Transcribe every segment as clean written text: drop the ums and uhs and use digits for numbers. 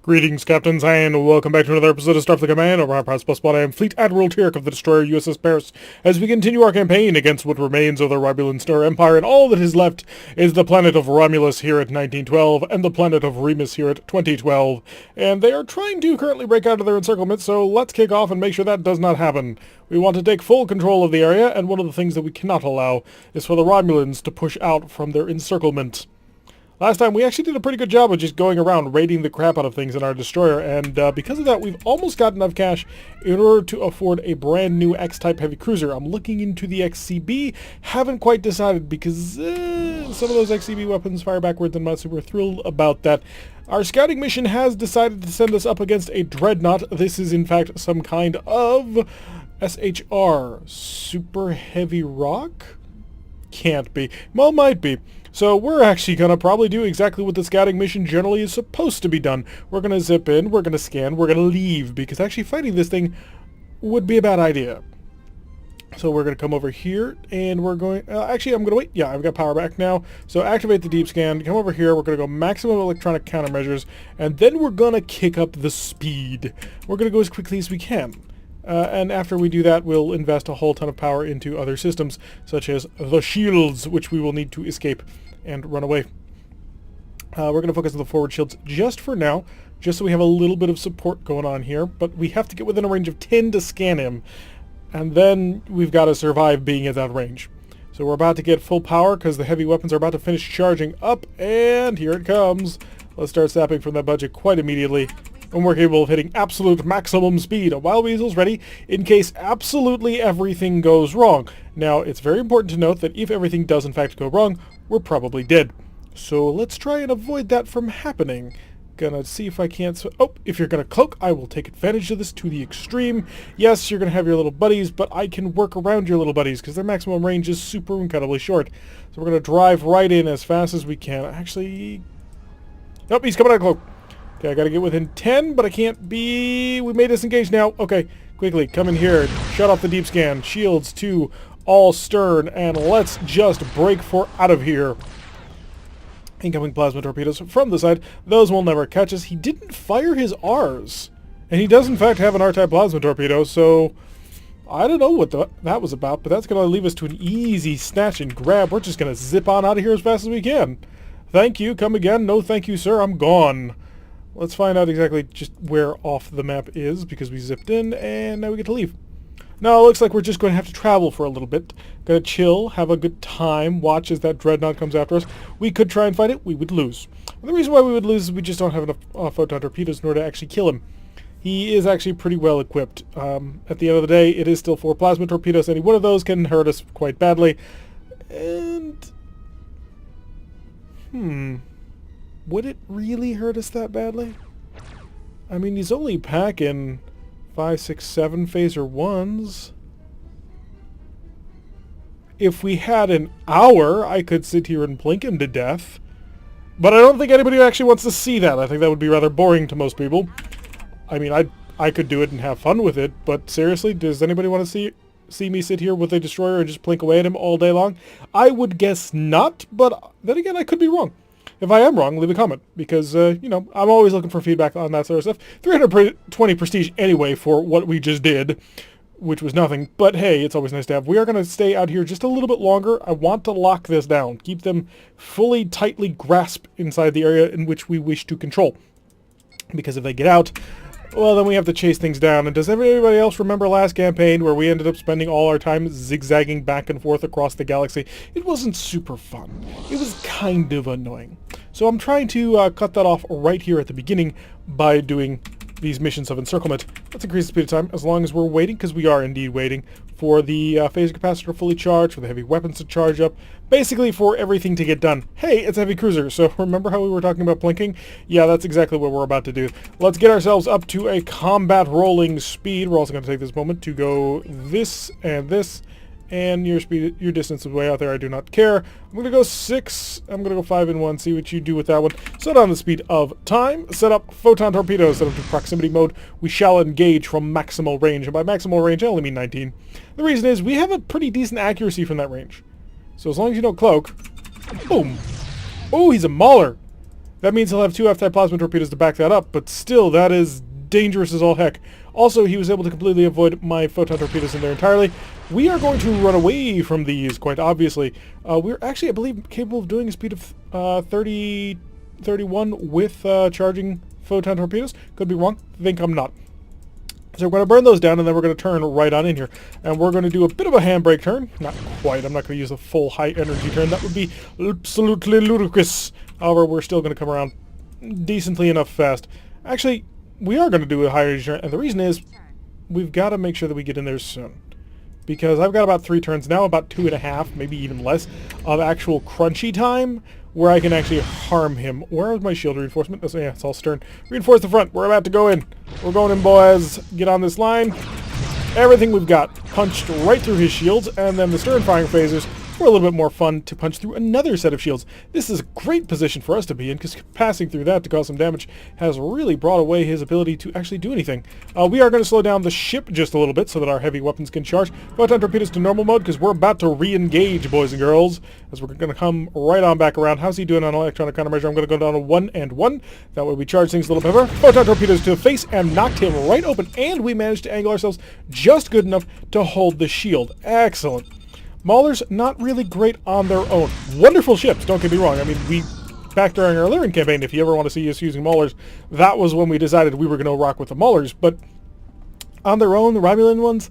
Greetings, Captains, and welcome back to another episode of Starfleet Command. Orion Pirates Plus One. I am Fleet Admiral Tyrk of the destroyer USS Paris, as we continue our campaign against what remains of the Romulan Star Empire, and all that is left is the planet of Romulus here at 1912, and the planet of Remus here at 2012. And they are trying to currently break out of their encirclement, so let's kick off and make sure that does not happen. We want to take full control of the area, and one of the things that we cannot allow is for the Romulans to push out from their encirclement. Last time, we actually did a pretty good job of just going around raiding the crap out of things in our destroyer, and because of that, we've almost got enough cash in order to afford a brand new X-type heavy cruiser. I'm looking into the XCB, haven't quite decided because some of those XCB weapons fire backwards. I'm not super thrilled about that. Our scouting mission has decided to send us up against a dreadnought. This is, in fact, some kind of SHR, super heavy rock? Can't be. Well, might be. So we're actually going to probably do exactly what the scouting mission generally is supposed to be done. We're going to zip in, we're going to scan, we're going to leave, because actually fighting this thing would be a bad idea. So we're going to come over here, and we're going... actually, I'm going to wait. Yeah, I've got power back now. So activate the deep scan, come over here, we're going to go maximum electronic countermeasures, and then we're going to kick up the speed. We're going to go as quickly as we can. And after we do that, we'll invest a whole ton of power into other systems, such as the shields, which we will need to escape and run away. We're going to focus on the forward shields just for now, just so we have a little bit of support going on here, but we have to get within a range of 10 to scan him, and then we've got to survive being at that range. So we're about to get full power because the heavy weapons are about to finish charging up, and here it comes. Let's start sapping from that budget quite immediately. And we're capable of hitting absolute maximum speed. A Wild Weasel's ready in case absolutely everything goes wrong. Now, it's very important to note that if everything does in fact go wrong, we're probably dead. So let's try and avoid that from happening. Gonna see if I can't... Oh, if you're gonna cloak, I will take advantage of this to the extreme. Yes, you're gonna have your little buddies, but I can work around your little buddies because their maximum range is super incredibly short. So we're gonna drive right in as fast as we can. Actually... Nope, he's coming out of cloak. Okay, I gotta get within 10, but I can't be... We may disengage now. Okay, quickly, come in here. Shut off the deep scan. Shields to all stern, and let's just break for out of here. Incoming plasma torpedoes from the side. Those will never catch us. He didn't fire his Rs. And he does, in fact, have an R-type plasma torpedo, so... I don't know what that was about, but that's gonna leave us to an easy snatch and grab. We're just gonna zip on out of here as fast as we can. Thank you. Come again. No thank you, sir. I'm gone. Let's find out exactly just where off the map is, because we zipped in, and now we get to leave. Now, it looks like we're just going to have to travel for a little bit. Gonna chill, have a good time, watch as that dreadnought comes after us. We could try and fight it, we would lose. And the reason why we would lose is we just don't have enough photon torpedoes in order to actually kill him. He is actually pretty well equipped. At the end of the day, it is still 4 plasma torpedoes. Any one of those can hurt us quite badly. And... would it really hurt us that badly? I mean, he's only packing 5, 6, 7 phaser 1s. If we had an hour, I could sit here and blink him to death. But I don't think anybody actually wants to see that. I think that would be rather boring to most people. I mean, I could do it and have fun with it, but seriously, does anybody want to see me sit here with a destroyer and just blink away at him all day long? I would guess not, but then again, I could be wrong. If I am wrong, leave a comment, because, you know, I'm always looking for feedback on that sort of stuff. 320 prestige anyway for what we just did, which was nothing, but hey, it's always nice to have. We are going to stay out here just a little bit longer. I want to lock this down, keep them fully, tightly grasped inside the area in which we wish to control. Because if they get out, well, then we have to chase things down. And does everybody else remember last campaign where we ended up spending all our time zigzagging back and forth across the galaxy? It wasn't super fun. It was kind of annoying. So I'm trying to cut that off right here at the beginning by doing these missions of encirclement. Let's increase the speed of time as long as we're waiting, because we are indeed waiting for the phaser capacitor fully charged, for the heavy weapons to charge up, basically for everything to get done. Hey, it's a heavy cruiser, so remember how we were talking about blinking? Yeah, that's exactly what we're about to do. Let's get ourselves up to a combat rolling speed. We're also going to take this moment to go this and this, and your distance is way out there. I do not care. I'm going to go 6. I'm going to go 5 and 1. See what you do with that one. Set on the speed of time. Set up photon torpedoes. Set up to proximity mode. We shall engage from maximal range. And by maximal range, I only mean 19. The reason is we have a pretty decent accuracy from that range. So as long as you don't cloak... Boom! Oh, he's a mauler! That means he'll have 2 anti-plasma torpedoes to back that up, but still, that is dangerous as all heck. Also, he was able to completely avoid my photon torpedoes in there entirely. We are going to run away from these, quite obviously. We're actually, I believe, capable of doing a speed of 31 with charging photon torpedoes. Could be wrong. I think I'm not. So we're going to burn those down, and then we're going to turn right on in here. And we're going to do a bit of a handbrake turn. Not quite. I'm not going to use a full high-energy turn. That would be absolutely ludicrous. However, we're still going to come around decently enough fast. Actually, we are going to do a high-energy turn, and the reason is we've got to make sure that we get in there soon. Because I've got about 3 turns now, about 2.5, maybe even less, of actual crunchy time where I can actually harm him. Where is my shield reinforcement? Oh, yeah, it's all stern. Reinforce the front. We're about to go in. We're going in, boys. Get on this line. Everything we've got punched right through his shields, and then the stern firing phasers were a little bit more fun to punch through another set of shields. This is a great position for us to be in, because passing through that to cause some damage has really brought away his ability to actually do anything. We are going to slow down the ship just a little bit so that our heavy weapons can charge. Photon torpedoes to normal mode, because we're about to re-engage, boys and girls, as we're going to come right on back around. How's he doing on electronic countermeasure? I'm going to go down to 1 and 1. That way we charge things a little bit better. Photon torpedoes to the face and knocked him right open, and we managed to angle ourselves just good enough to hold the shield. Excellent. Maulers, not really great on their own. Wonderful ships, don't get me wrong. I mean, back during our Lyran campaign, if you ever want to see us using Maulers, that was when we decided we were going to rock with the Maulers. But on their own, the Romulan ones,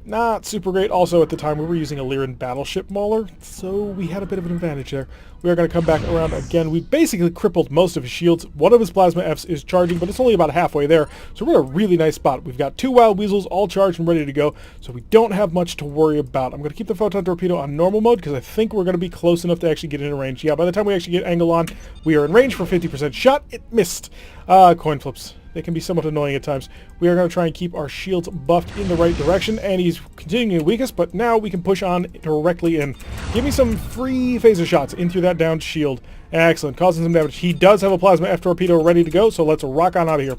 not super great. Also, at the time, we were using a Lyran battleship Mauler, so we had a bit of an advantage there. We are going to come back around again. We basically crippled most of his shields. One of his plasma Fs is charging, but it's only about halfway there, so we're in a really nice spot. We've got 2 Wild Weasels all charged and ready to go, so we don't have much to worry about. I'm going to keep the Photon Torpedo on normal mode, because I think we're going to be close enough to actually get in range. Yeah, by the time we actually get angle on, we are in range for 50% shot. It missed. Coin flips. They can be somewhat annoying at times. We are going to try and keep our shields buffed in the right direction, and he's continuing to weaken us, but now we can push on directly in. Give me some free phaser shots in through that downed shield. Excellent, causing some damage. He does have a plasma F torpedo ready to go, so let's rock on out of here.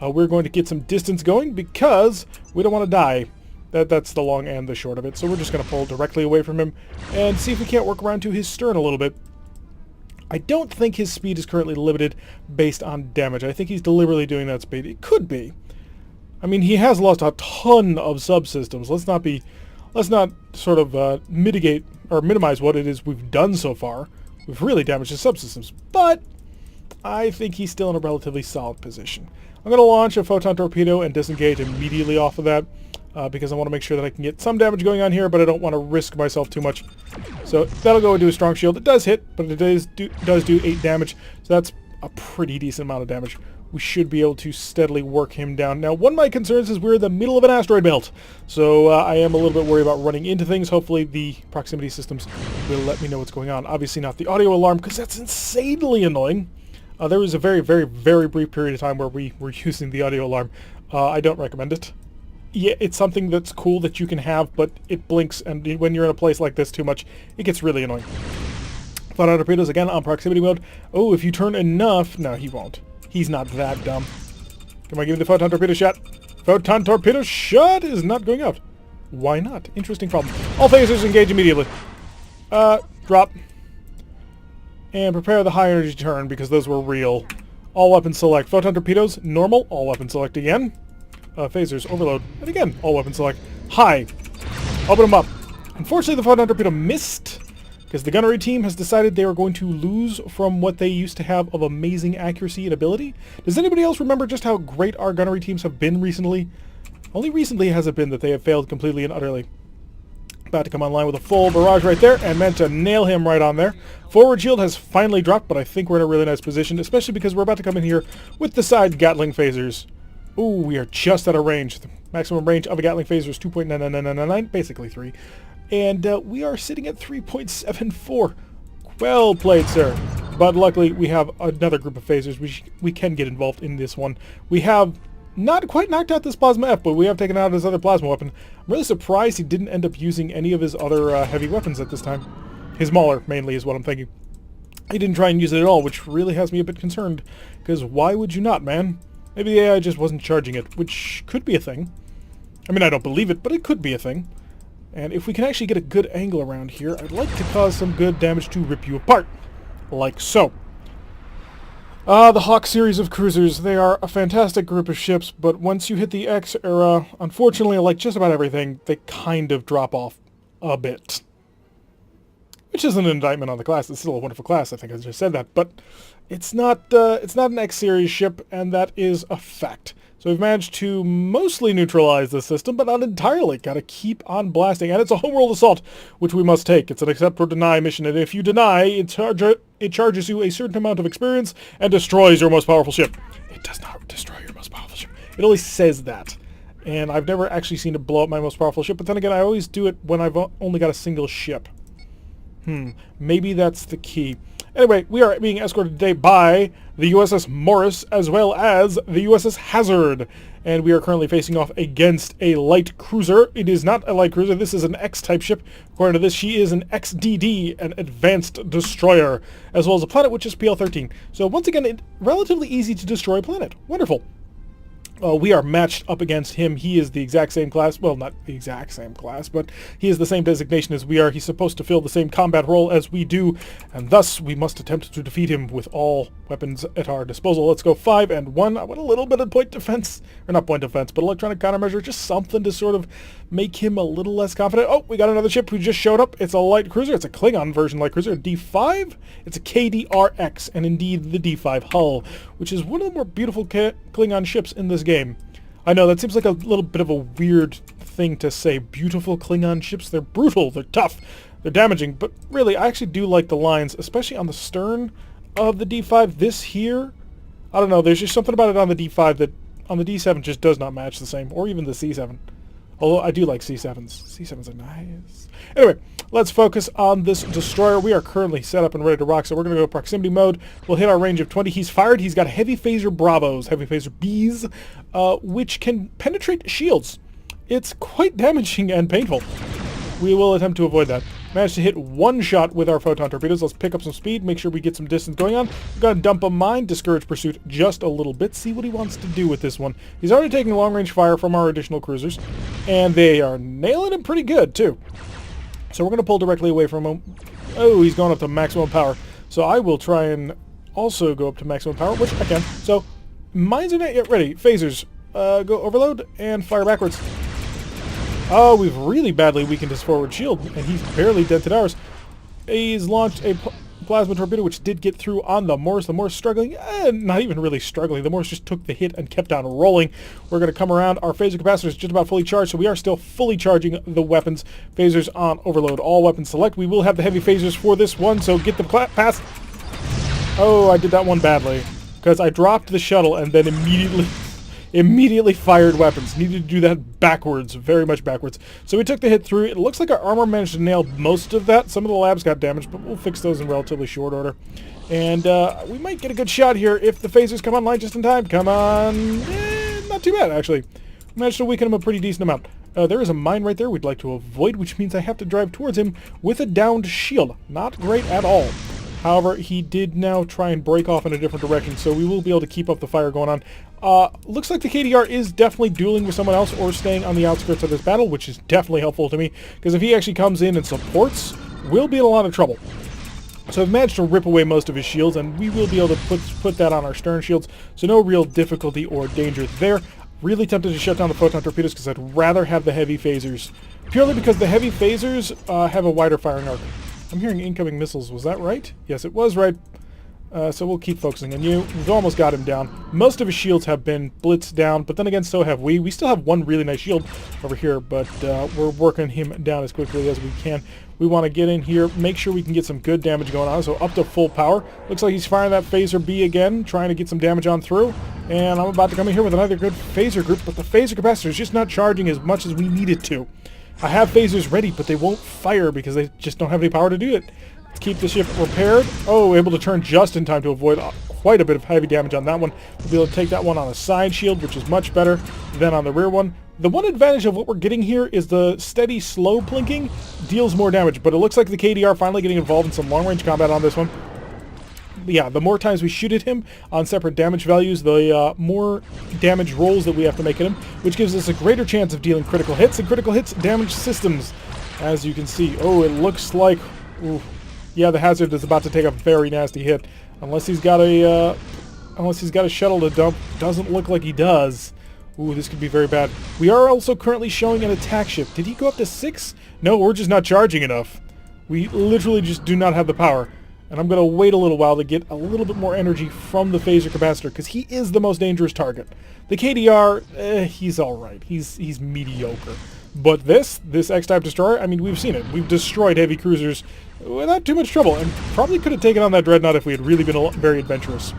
We're going to get some distance going because we don't want to die. That's the long and the short of it. So we're just going to pull directly away from him and see if we can't work around to his stern a little bit. I don't think his speed is currently limited based on damage. I think he's deliberately doing that speed. It could be. I mean, he has lost a ton of subsystems. Let's not sort of mitigate or minimize what it is we've done so far. We've really damaged his subsystems, but I think he's still in a relatively solid position. I'm going to launch a photon torpedo and disengage immediately off of that because I want to make sure that I can get some damage going on here, but I don't want to risk myself too much. So that'll go into a strong shield. It does hit, but it does do 8 damage, so that's a pretty decent amount of damage. We should be able to steadily work him down. Now, one of my concerns is we're in the middle of an asteroid belt, so I am a little bit worried about running into things. Hopefully the proximity systems will let me know what's going on. Obviously not the audio alarm, because that's insanely annoying. There was a very, very, very brief period of time where we were using the audio alarm. I don't recommend it. Yeah, it's something that's cool that you can have, but it blinks, and when you're in a place like this too much, it gets really annoying. Photon torpedoes again on proximity mode. Oh, if you turn enough... No, he won't. He's not that dumb. Come on, give me the photon torpedo shot. Photon torpedo shot is not going out. Why not? Interesting problem. All phasers engage immediately. Drop. And prepare the high energy turn, because those were real. All weapons select. Photon torpedoes, normal. All weapons select again. Phasers, overload. And again, all weapons select. High. Open them up. Unfortunately, the photon torpedo missed, because the gunnery team has decided they are going to lose from what they used to have of amazing accuracy and ability. Does anybody else remember just how great our gunnery teams have been recently? Only recently has it been that they have failed completely and utterly. About to come online with a full barrage right there, and meant to nail him right on there. Forward shield has finally dropped, but I think we're in a really nice position, especially because we're about to come in here with the side Gatling phasers. Ooh, we are just out of range. The maximum range of a Gatling phaser is 2.99999, basically 3. And we are sitting at 3.74. Well played, sir. But luckily, we have another group of phasers. We can get involved in this one. We have not quite knocked out this plasma F, but we have taken out his other plasma weapon. I'm really surprised he didn't end up using any of his other heavy weapons at this time. His Mauler, mainly, is what I'm thinking. He didn't try and use it at all, which really has me a bit concerned. Because why would you not, man? Maybe the AI just wasn't charging it, which could be a thing. I mean, I don't believe it, but it could be a thing. And if we can actually get a good angle around here, I'd like to cause some good damage to rip you apart. Like so. The Hawk series of cruisers, they are a fantastic group of ships, but once you hit the X era, unfortunately, like just about everything, they kind of drop off a bit. Which isn't an indictment on the class. It's still a wonderful class, I think I just said that, but it's not an X series ship, and that is a fact. So we've managed to mostly neutralize the system, but not entirely. Gotta keep on blasting. And it's a homeworld assault, which we must take. It's an accept or deny mission, and if you deny, it charges you a certain amount of experience and destroys your most powerful ship. It does not destroy your most powerful ship. It only says that. And I've never actually seen it blow up my most powerful ship, but then again, I always do it when I've only got a single ship. Maybe that's the key. Anyway, we are being escorted today by the USS Morris as well as the USS Hazard. And we are currently facing off against a light cruiser. It is not a light cruiser. This is an X-type ship. According to this, she is an XDD, an advanced destroyer, as well as a planet, which is PL-13. So once again, it's relatively easy to destroy a planet. Wonderful. We are matched up against him. He is the exact same class. Well, not the exact same class, but he is the same designation as we are. He's supposed to fill the same combat role as we do, and thus we must attempt to defeat him with all weapons at our disposal. Let's go 5 and 1. I want a little bit of point defense, or not point defense, but electronic countermeasure, just something to sort of make him a little less confident. Oh, we got another ship who just showed up. It's a light cruiser. It's a Klingon version light cruiser, a D5. It's a KDRX, and indeed the D5 hull, which is one of the more beautiful Klingon ships in this game. I know, that seems like a little bit of a weird thing to say. Beautiful Klingon ships, they're brutal, they're tough, they're damaging, but really, I actually do like the lines, especially on the stern of the D5. This here, I don't know, there's just something about it on the D5 that on the D7 just does not match the same, or even the C7. Although I do like C7s. C7s are nice. Anyway, let's focus on this destroyer. We are currently set up and ready to rock, so we're going to go proximity mode. We'll hit our range of 20. He's fired. He's got heavy phaser Bravos, heavy phaser Bs, which can penetrate shields. It's quite damaging and painful. We will attempt to avoid that. Managed to hit one shot with our photon torpedoes. Let's pick up some speed, make sure we get some distance going on. We're going to dump a mine, discourage pursuit just a little bit, see what he wants to do with this one. He's already taking long-range fire from our additional cruisers, and they are nailing him pretty good, too. So we're going to pull directly away from him. Oh, he's going up to maximum power. So I will try and also go up to maximum power, which I can. So mines are not yet ready. Phasers, go overload and fire backwards. Oh, we've really badly weakened his forward shield, and he's barely dented ours. He's launched a plasma torpedo, which did get through on the Morris. The Morris struggling, not even really struggling. The Morris just took the hit and kept on rolling. We're going to come around. Our phaser capacitor is just about fully charged, so we are still fully charging the weapons. Phasers on overload. All weapons select. We will have the heavy phasers for this one, so get the pass. Oh, I did that one badly, because I dropped the shuttle and then immediately fired weapons. Needed to do that backwards, very much backwards. So we took the hit through. It looks like our armor managed to nail most of that. Some of the labs got damaged, but we'll fix those in relatively short order. And we might get a good shot here if the phasers come online just in time. Come on. Not too bad, actually. We managed to weaken him a pretty decent amount. There is a mine right there we'd like to avoid, which means I have to drive towards him with a downed shield. Not great at all. However, he did now try and break off in a different direction, so we will be able to keep up the fire going on. Looks like the KDR is definitely dueling with someone else or staying on the outskirts of this battle, which is definitely helpful to me, because if he actually comes in and supports, we'll be in a lot of trouble. So I've managed to rip away most of his shields, and we will be able to put that on our stern shields, so no real difficulty or danger there. Really tempted to shut down the photon torpedoes because I'd rather have the heavy phasers, purely because the heavy phasers have a wider firing arc. I'm hearing incoming missiles. Was that right? Yes, it was right. So we'll keep focusing on you. We've almost got him down. Most of his shields have been blitzed down, but then again, so have we. We still have one really nice shield over here, but we're working him down as quickly as we can. We want to get in here, make sure we can get some good damage going on, so up to full power. Looks like he's firing that phaser B again, trying to get some damage on through. And I'm about to come in here with another good phaser group, but the phaser capacitor is just not charging as much as we need it to. I have phasers ready, but they won't fire because they just don't have any power to do it. Let's keep the ship repaired. Oh, able to turn just in time to avoid quite a bit of heavy damage on that one. We'll be able to take that one on a side shield, which is much better than on the rear one. The one advantage of what we're getting here is the steady, slow plinking deals more damage, but it looks like the KDR finally getting involved in some long-range combat on this one. Yeah, the more times we shoot at him on separate damage values, the more damage rolls that we have to make at him, which gives us a greater chance of dealing critical hits, and critical hits damage systems, as you can see. Oh, it looks like... Ooh, yeah, the Hazard is about to take a very nasty hit. Unless he's got a unless he's got a shuttle to dump. Doesn't look like he does. Ooh, this could be very bad. We are also currently showing an attack ship. Did he go up to 6? No, we're just not charging enough. We literally just do not have the power. And I'm going to wait a little while to get a little bit more energy from the phaser capacitor, because he is the most dangerous target. The KDR, he's alright. He's mediocre. But this X-type destroyer, I mean, we've seen it. We've destroyed heavy cruisers without too much trouble, and probably could have taken on that dreadnought if we had really been very adventurous.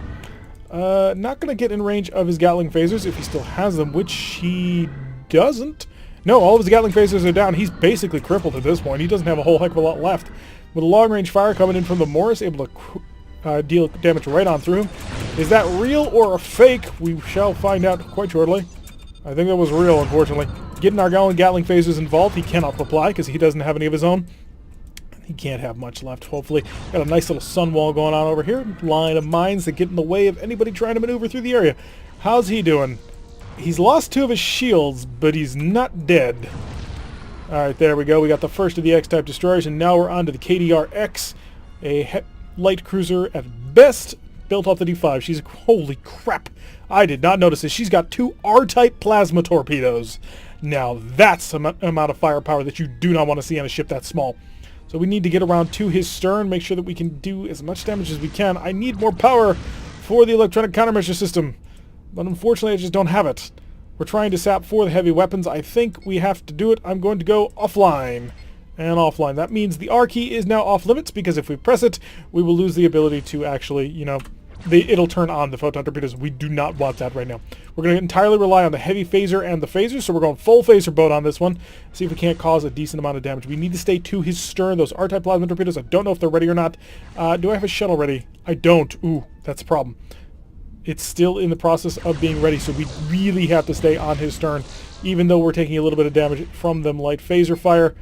Not going to get in range of his Gatling phasers if he still has them, which he doesn't. No, all of his Gatling phasers are down. He's basically crippled at this point. He doesn't have a whole heck of a lot left. With a long-range fire coming in from the Morris, able to deal damage right on through him. Is that real or a fake? We shall find out quite shortly. I think that was real, unfortunately. Getting our Gatling phasers involved, he cannot reply because he doesn't have any of his own. He can't have much left, hopefully. Got a nice little sun wall going on over here. Line of mines that get in the way of anybody trying to maneuver through the area. How's he doing? He's lost 2 of his shields, but he's not dead. Alright, there we go. We got the first of the X-type destroyers, and now we're on to the KDR-X, a light cruiser at best, built off the D5. She's... holy crap! I did not notice this. She's got 2 R-type plasma torpedoes. Now that's an amount of firepower that you do not want to see on a ship that small. So we need to get around to his stern, make sure that we can do as much damage as we can. I need more power for the electronic countermeasure system, but unfortunately I just don't have it. We're trying to sap for the heavy weapons. I think we have to do it. I'm going to go offline. And offline. That means the R key is now off limits, because if we press it, we will lose the ability to actually, you know, it'll turn on the photon torpedoes. We do not want that right now. We're going to entirely rely on the heavy phaser and the phasers, so we're going full phaser boat on this one. See if we can't cause a decent amount of damage. We need to stay to his stern. Those R-type plasma torpedoes, I don't know if they're ready or not. Do I have a shuttle ready? I don't. Ooh, that's a problem. It's still in the process of being ready, so we really have to stay on his stern, even though we're taking a little bit of damage from them light phaser fire.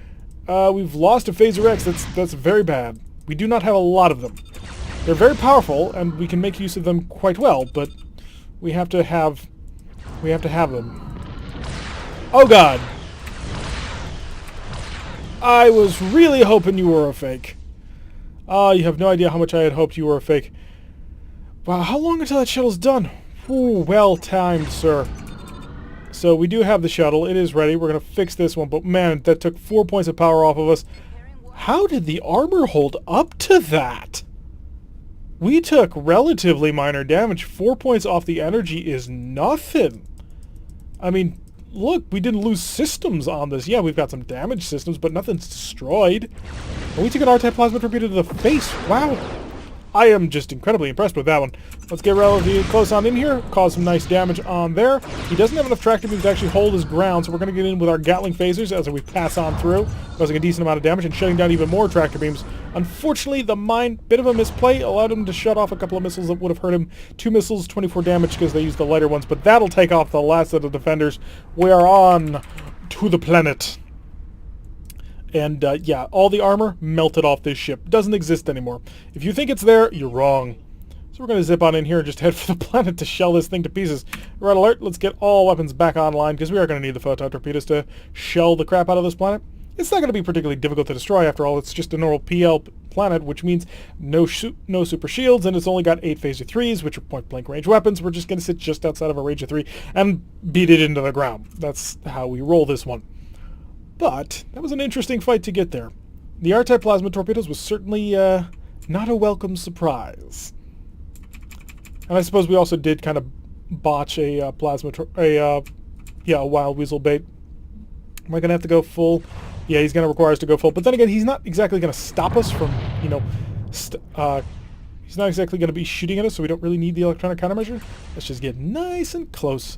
We've lost a Phaser X. That's very bad. We do not have a lot of them. They're very powerful, and we can make use of them quite well, but we have to have them. Oh god! I was really hoping you were a fake. You have no idea how much I had hoped you were a fake. Wow, how long until that shuttle's done? Ooh, well timed, sir. So we do have the shuttle. It is ready. We're going to fix this one, but man, that took 4 points of power off of us. How did the armor hold up to that? We took relatively minor damage. 4 points off the energy is nothing. I mean, look, we didn't lose systems on this. Yeah, we've got some damaged systems, but nothing's destroyed. And we took an R-type plasma torpedo to the face. Wow. I am just incredibly impressed with that one. Let's get relatively close on in here, cause some nice damage on there. He doesn't have enough tractor beams to actually hold his ground, so we're going to get in with our Gatling phasers as we pass on through, causing a decent amount of damage and shutting down even more tractor beams. Unfortunately, the mine, bit of a misplay, allowed him to shut off a couple of missiles that would have hurt him. 2 missiles, 24 damage because they used the lighter ones, but that'll take off the last of the defenders. We are on to the planet. And, yeah, all the armor melted off this ship. Doesn't exist anymore. If you think it's there, you're wrong. So we're going to zip on in here and just head for the planet to shell this thing to pieces. Red alert, let's get all weapons back online, because we are going to need the photon torpedoes to shell the crap out of this planet. It's not going to be particularly difficult to destroy, after all. It's just a normal PL planet, which means no super shields, and it's only got 8 Phaser 3s, which are point-blank range weapons. We're just going to sit just outside of a range of 3 and beat it into the ground. That's how we roll this one. But that was an interesting fight to get there. The R-type plasma torpedoes was certainly not a welcome surprise. And I suppose we also did kind of botch a a wild weasel bait. Am I going to have to go full? Yeah, he's going to require us to go full. But then again, he's not exactly going to stop us from, you know, he's not exactly going to be shooting at us, so we don't really need the electronic countermeasure. Let's just get nice and close.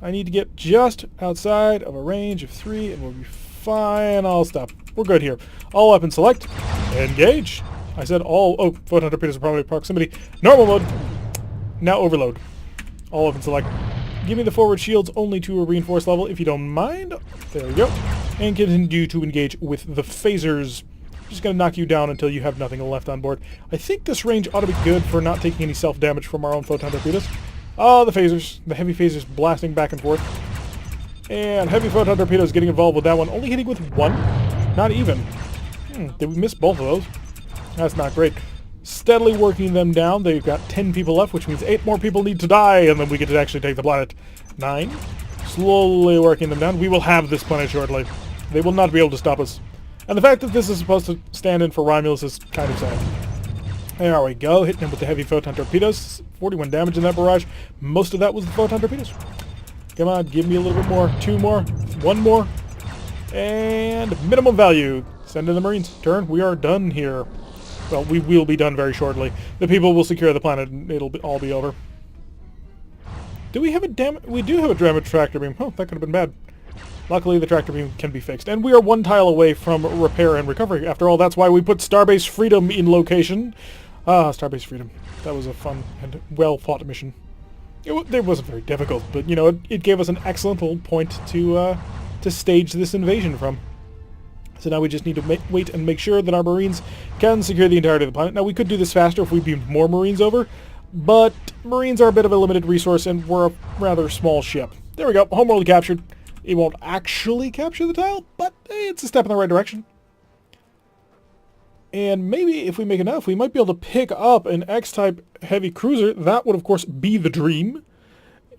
I need to get just outside of a range of 3, and we'll be fine. I'll stop. We're good here. All weapons select. Engage. I said all... Oh, photon torpedoes are probably proximity. Normal mode. Now overload. All weapons select. Give me the forward shields only to a reinforced level, if you don't mind. There we go. And continue to engage with the phasers. Just going to knock you down until you have nothing left on board. I think this range ought to be good for not taking any self-damage from our own photon torpedoes. Oh, the phasers. The heavy phasers blasting back and forth. And heavy photon torpedoes getting involved with that one. Only hitting with 1? Not even. Did we miss both of those? That's not great. steadily working them down. They've got 10 people left, which means 8 more people need to die, and then we get to actually take the planet. 9. Slowly working them down. We will have this planet shortly. They will not be able to stop us. And the fact that this is supposed to stand in for Romulus is kind of sad. There we go, hitting him with the heavy photon torpedoes. 41 damage in that barrage. Most of that was the photon torpedoes. Come on, give me a little bit more. 2 more. 1 more. And minimum value. Send in the Marines. Turn. We are done here. Well, we will be done very shortly. The people will secure the planet and it'll all be over. Do we have a we do have a damaged tractor beam. Oh, that could have been bad. Luckily, the tractor beam can be fixed. And we are 1 tile away from repair and recovery. After all, that's why we put Starbase Freedom in location. Ah, Starbase Freedom. That was a fun and well-fought mission. It wasn't very difficult, but, you know, it gave us an excellent little point to stage this invasion from. So now we just need to wait and make sure that our Marines can secure the entirety of the planet. Now, we could do this faster if we beamed more Marines over, but Marines are a bit of a limited resource, and we're a rather small ship. There we go. Homeworld captured. It won't actually capture the tile, but it's a step in the right direction. And maybe if we make enough, we might be able to pick up an X-type heavy cruiser. That would, of course, be the dream.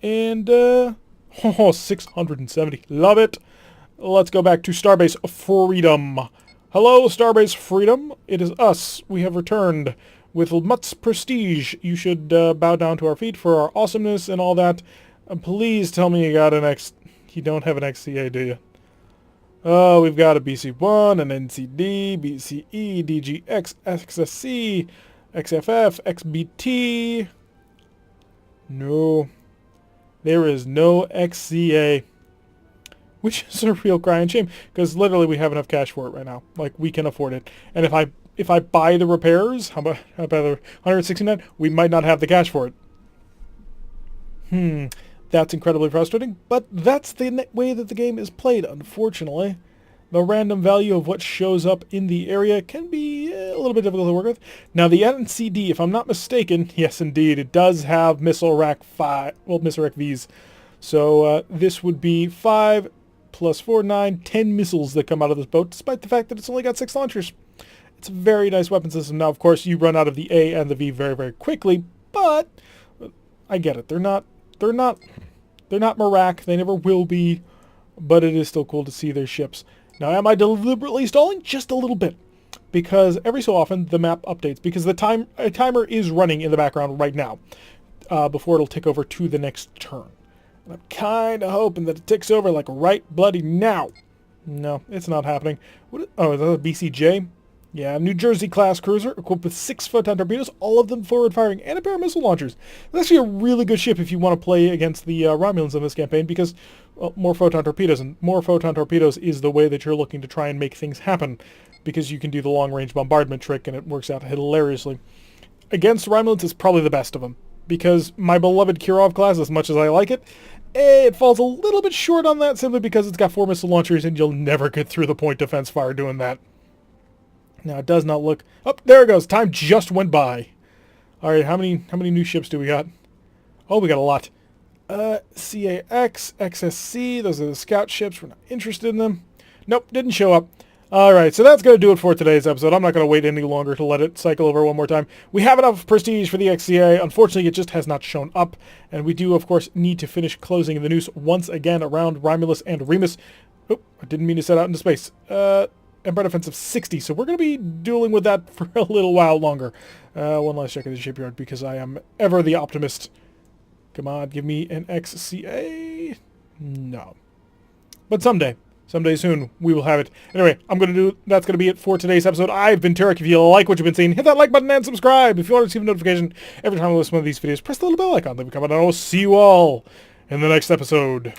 And, 670. Love it. Let's go back to Starbase Freedom. Hello, Starbase Freedom. It is us. We have returned with much prestige. You should bow down to our feet for our awesomeness and all that. Please tell me you got an You don't have an XCA, do you? Oh, we've got a BC-1, an NCD, BCE, DGX, XSC, XFF, XBT. No. There is no XCA. Which is a real crying shame, because literally we have enough cash for it right now. Like, we can afford it. And if I buy the repairs, how about the 169? We might not have the cash for it. That's incredibly frustrating, but that's the way that the game is played, unfortunately. The random value of what shows up in the area can be a little bit difficult to work with. Now, the NCD, if I'm not mistaken, yes, indeed, it does have missile rack Vs. So this would be 5 plus 4, 9, 10 missiles that come out of this boat, despite the fact that it's only got 6 launchers. It's a very nice weapon system. Now, of course, you run out of the A and the V very, very quickly, but I get it. They're not Marak. They never will be, but it is still cool to see their ships. Now, am I deliberately stalling? Just a little bit, because every so often the map updates, because a timer is running in the background right now before it'll tick over to the next turn. And I'm kind of hoping that it ticks over like right bloody now. No, it's not happening. Oh, is that a BCJ? Yeah, New Jersey class cruiser equipped with 6 photon torpedoes, all of them forward firing, and a pair of missile launchers. It's actually a really good ship if you want to play against the Romulans in this campaign, because more photon torpedoes, and more photon torpedoes is the way that you're looking to try and make things happen, because you can do the long-range bombardment trick, and it works out hilariously. Against Romulans, it's probably the best of them, because my beloved Kirov class, as much as I like it, it falls a little bit short on that simply because it's got 4 missile launchers, and you'll never get through the point defense fire doing that. Now, it does not look... Oh, there it goes. Time just went by. All right, how many new ships do we got? Oh, we got a lot. CAX, XSC, those are the scout ships. We're not interested in them. Nope, didn't show up. All right, so that's going to do it for today's episode. I'm not going to wait any longer to let it cycle over one more time. We have enough prestige for the XCA. Unfortunately, it just has not shown up. And we do, of course, need to finish closing the noose once again around Romulus and Remus. Oh, I didn't mean to set out into space. Empire Defense of 60, so we're going to be dueling with that for a little while longer. One last check at the shipyard, because I am ever the optimist. Come on, give me an XCA. No. But someday soon, we will have it. Anyway, that's going to be it for today's episode. I've been Turek. If you like what you've been seeing, hit that like button and subscribe. If you want to receive a notification every time I list one of these videos, press the little bell icon. Leave a comment, and I will see you all in the next episode.